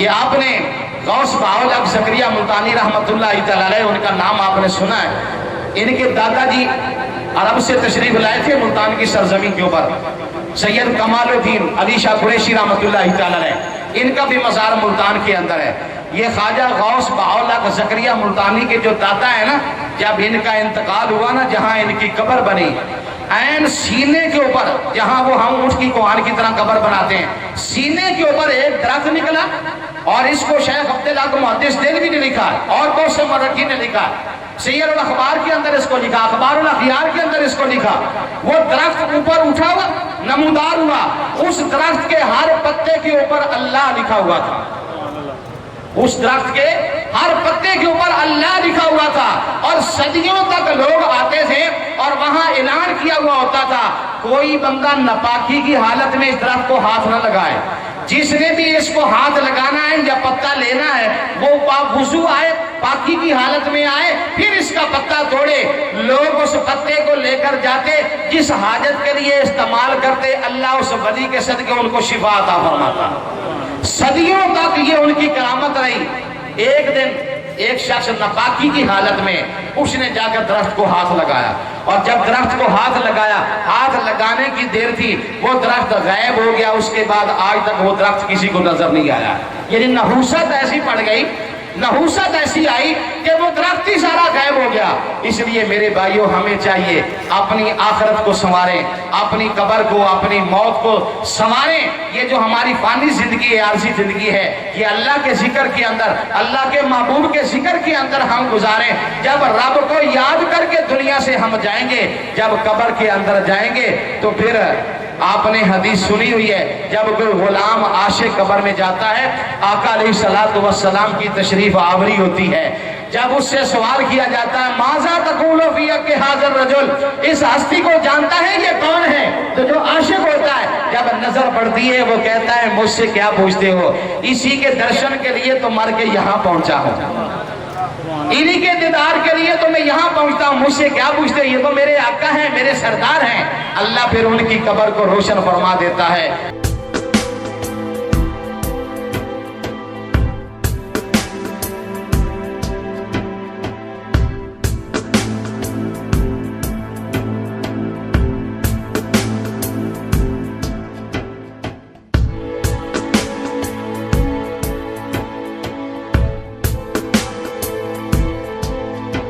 یہ آپ نے غوث بہاول حق زکریا ملتانی رحمۃ اللہ تعالی علیہ، ان کا نام آپ نے سنا ہے۔ ان کے دادا جی عرب سے تشریف لائے تھے ملتان کی سرزمین کے اوپر، سید کمال الدین علی شاہ قریشی رحمۃ اللہ تعالی علیہ، ان کا بھی مزار ملتان کے اندر ہے۔ یہ خواجہ غوث بہاول حق زکریا ملتانی کے جو دادا ہے نا، جب ان کا انتقال ہوا نا، جہاں ان کی قبر بنی، این سینے کے اوپر، جہاں وہ ہم اونٹ کی کوہان کی طرح قبر بناتے ہیں، سینے کے اوپر ایک درخت نکلا، اور اس کو شیخ عبداللہ محدث دہلوی نے لکھا اور بہت سے مورخین نے لکھا، سیر الاخبار کے اندر اس کو لکھا، اخبار الاخیار کے اندر اس کو لکھا۔ وہ درخت اوپر اٹھا ہوا، نمودار ہوا، اس درخت کے ہر پتے کے اوپر اللہ لکھا ہوا تھا، اس درخت کے ہر پتے کے اوپر اللہ لکھا ہوا تھا، اور صدیوں تک لوگ آتے تھے اور وہاں اعلان کیا ہوا ہوتا تھا، کوئی بندہ ناپاکی کی حالت میں اس درخت کو ہاتھ نہ لگائے، جس نے بھی اس کو ہاتھ لگانا ہے یا پتا لینا ہے وہ وضو آئے، پاکی کی حالت میں آئے، پھر اس کا پتا توڑے۔ لوگ اس پتے کو لے کر جاتے، جس حاجت کے لیے استعمال کرتے، اللہ اس ولی کے صدقے ان کو شفا عطا فرماتا۔ صدیوں تک یہ ان کی کرامت رہی۔ ایک دن ایک شخص ناپاکی کی حالت میں اس نے جا کر درخت کو ہاتھ لگایا، اور جب درخت کو ہاتھ لگایا، ہاتھ لگانے کی دیر تھی، وہ درخت غائب ہو گیا۔ اس کے بعد آج تک وہ درخت کسی کو نظر نہیں آیا۔ یعنی نحوست ایسی پڑ گئی، نحوست ایسی آئی کہ وہ درخت ہی سارا غائب ہو گیا۔ اس لیے میرے بھائیوں، ہمیں چاہیے اپنی آخرت کو سنواریں، اپنی قبر کو، اپنی موت کو سنواریں۔ یہ جو ہماری فانی زندگی ہے، عارضی زندگی ہے، یہ اللہ کے ذکر کے اندر، اللہ کے محبوب کے ذکر کے اندر ہم گزاریں۔ جب رب کو یاد کر کے دنیا سے ہم جائیں گے، جب قبر کے اندر جائیں گے، تو پھر آپ نے حدیث سنی ہوئی ہے، جب کوئی غلام عاشق قبر میں جاتا ہے، آقا علیہ الصلوۃ والسلام کی تشریف آوری ہوتی ہے۔ جب اس سے سوال کیا جاتا ہے، ماذا تقول فی کہ حاضر رجل، اس ہستی کو جانتا ہے یہ کون ہے؟ تو جو عاشق ہوتا ہے، جب نظر پڑتی ہے وہ کہتا ہے مجھ سے کیا پوچھتے ہو، اسی کے درشن کے لیے تو مر کے یہاں پہنچا ہوں، انہی کے دیدار کے لیے تو میں یہاں پہنچتا ہوں، مجھ سے کیا پوچھتے، یہ تو میرے آقا ہیں، میرے سردار ہیں۔ اللہ پھر ان کی قبر کو روشن فرما دیتا ہے،